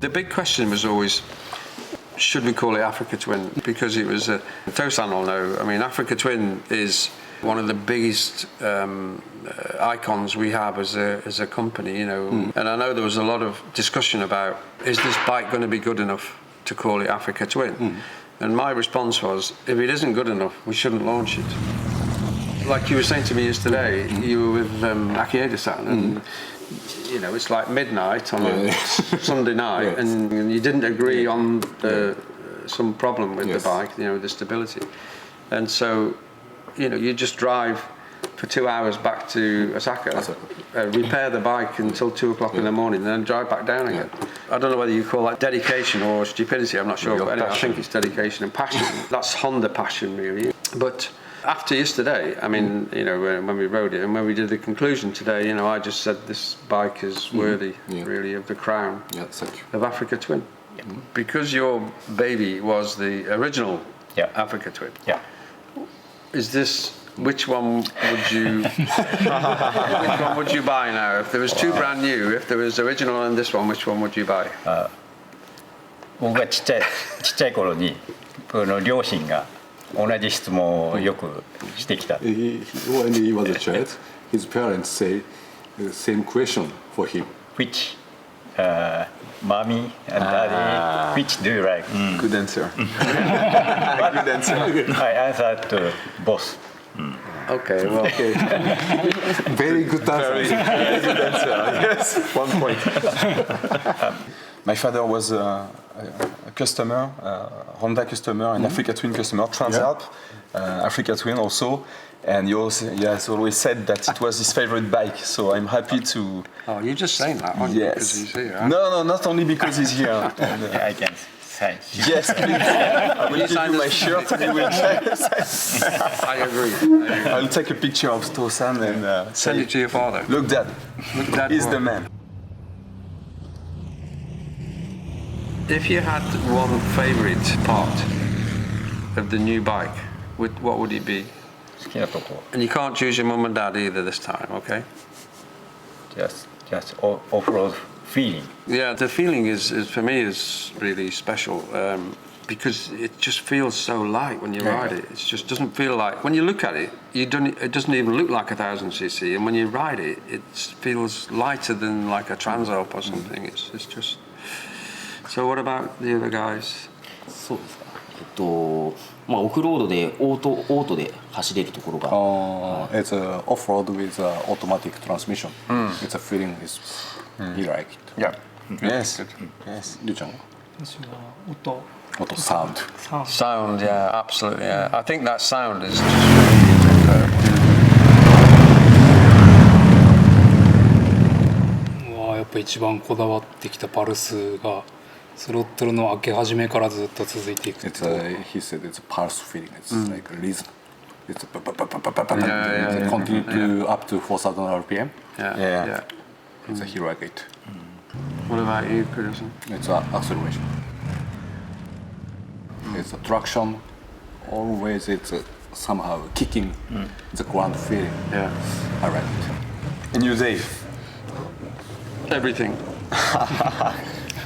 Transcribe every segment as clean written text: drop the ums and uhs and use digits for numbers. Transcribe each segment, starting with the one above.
The big question was always, should we call it Africa Twin? Because it was, Tosan will know, I mean, Africa Twin is one of the biggest icons we have as a company, you know. And I know there was a lot of discussion about, is this bike going to be good enough to call it Africa Twin? And my response was, if it isn't good enough, we shouldn't launch it. Like you were saying to me yesterday, you were with Akieda-san, and you know, it's like midnight on a Sunday night, and you didn't agree on some problem with the bike, you know, the stability. And so, you know, you just drive for 2 hours back to Osaka, repair the bike until 2 o'clock in the morning, and then drive back down again. I don't know whether you call that dedication or stupidity, I'm not sure, but anyway, I think it's dedication and passion. That's Honda passion, really. But after yesterday, I mean, you know, when we rode it and when we did the conclusion today, you know, I just said this bike is worthy, really, of the crown of Africa Twin. Because your baby was the original Africa Twin. Is this, which one would you buy now? If there was two brand new, if there was original and this one, which one would you buy? 僕がちっちゃい頃にこの両親が同じ質問をよくしてきた。When he was a child, his parents say the same question for him. Which, mommy and daddy, which do you like? Good answer. Good answer. I answered both. Okay, well, Very good answer. Very good answer. Yes, 1 point. My father was a customer, Honda customer, and Africa Twin customer, Transalp, Africa Twin also. And he has always said that it was his favorite bike, so I'm happy to... Oh, you're just saying that, aren't you? Yes. Because he's here, huh? No, not only because he's here. I can say. Yes, please. I will give you my shirt and you will I agree. I'll take a picture of Tosan and Send it to your father. Look, Dad. Look, Dad, He's what? the man. If you had one favourite part of the new bike, what would it be? 好きなとこ And you can't choose your mum and dad either this time, okay? just off-road feeling. Yeah, the feeling is for me is really special because it just feels so light when you ride it. It just doesn't feel like, when you look at it, it doesn't even look like 1000cc, and when you ride it, it feels lighter than like a Transalp or something. It's just. So what about the other guys? そうですか。まあオフロードでオートで走れるところが。It's a off-road with automatic transmission. It's a feeling he like it. Yeah. Yes. Yes. りゅうちゃんは？私は音。音 sound. Sound, yeah, absolutely. Yeah. I think that sound is justやっぱ一番こだわってきたパルスがスロットルの開け始めからずっと続いていく。He said it's a pulse feeling. It's like a rhythm. It's a continue to up to 4,000 RPM. Yeah. It's a he like it. What about you, Kudo-san? It's acceleration. It's a traction. Always it's somehow kicking the ground feeling. Yeah. I like it. And you, Dave? Everything.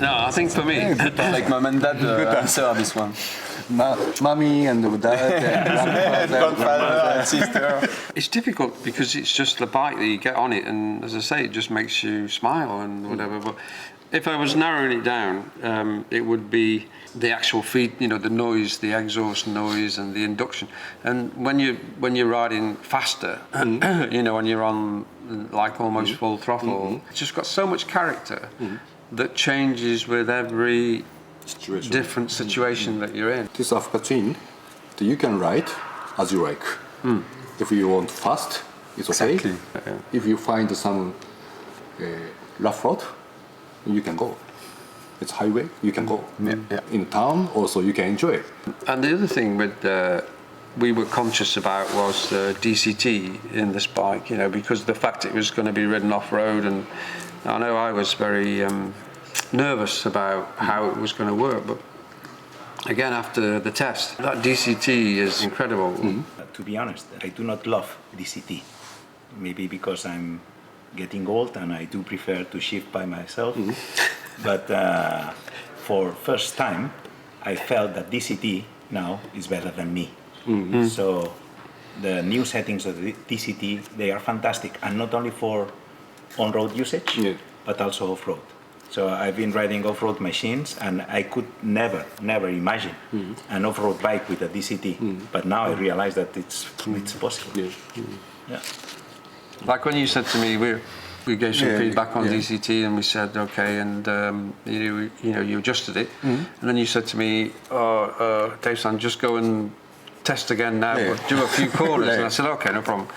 No, I think for me, Like mom and dad answer this one. Mommy and dad, Grandfather and sister. it's difficult because it's just the bike that you get on it, and as I say, it just makes you smile and whatever. But if I was narrowing it down, it would be the actual feed, you know, the noise, the exhaust noise, and the induction. And when you're riding faster, you know, when you're on like almost full throttle, it's just got so much character that changes with every different situation that you're in. This Africa Twin, you can ride as you like. If you want fast, it's okay. Exactly. If you find some rough road, you can go. It's highway, you can go. In town, also you can enjoy it. And the other thing with we were conscious about was DCT in this bike, you know, because the fact it was going to be ridden off-road, and I know I was very nervous about how it was going to work, but again, after the test, that DCT is incredible. To be honest, I do not love DCT. Maybe because I'm getting old and I do prefer to shift by myself. But for first time, I felt that DCT now is better than me. So the new settings of the DCT, they are fantastic, and not only for on-road usage, but also off-road. So I've been riding off-road machines, and I could never imagine an off-road bike with a DCT. But now I realize that it's possible. Yeah. Like when you said to me, we gave some feedback on DCT, and we said okay, and you adjusted it, and then you said to me, Dave-san, just go and test again now, do a few corners, and I said okay, no problem.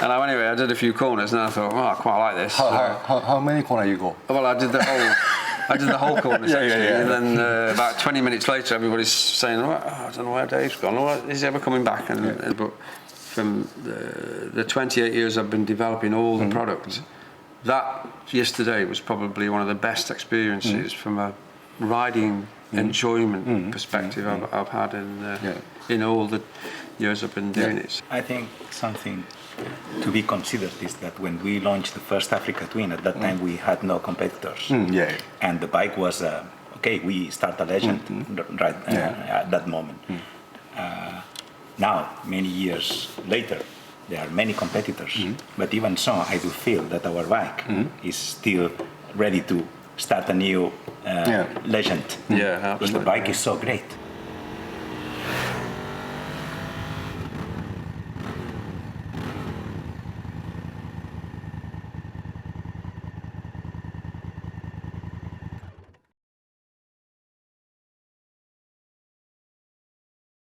And anyway, I did a few corners, and I thought, I quite like this. How many corners you go? Well, I did the whole corners actually, and then about 20 minutes later, everybody's saying, I don't know where Dave's gone, is he ever coming back? But from the 28 years I've been developing all the products, that yesterday was probably one of the best experiences from a riding enjoyment perspective I've had in all the years I've been doing it. I think something to be considered is that when we launched the first Africa Twin, at that time we had no competitors. And the bike was, we start a legend at that moment. Now, many years later, there are many competitors, but even so, I do feel that our bike is still ready to start a new legend. Yeah, because the bike is so great.